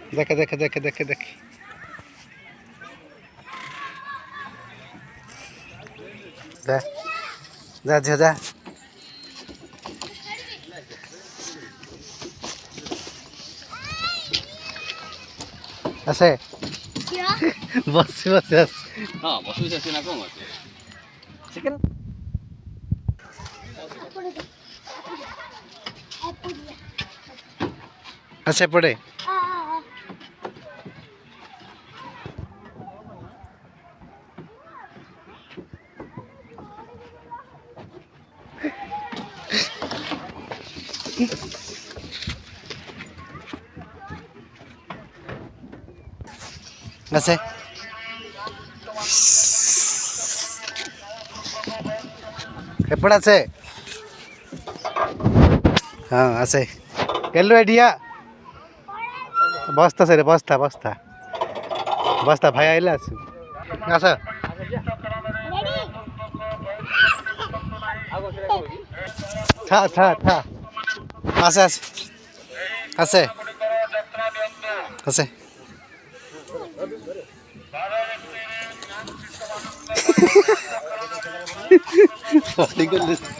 দেখে দেখে দেখে দেখে দেখে যা যা যা যা আছে বসে বসে আছে হ্যাঁ বসে বসে আছে না কম আছে চিকেন আছে পড়ে আছে এপড় আছে হ্যাঁ আছে গেল আইডিয়া বস্তা সে বস্তা বস্তা বস্তা ভাই আইলে আছে আচ্ছা থা থা থা আছে আছে আছে আছে ঠিক আছে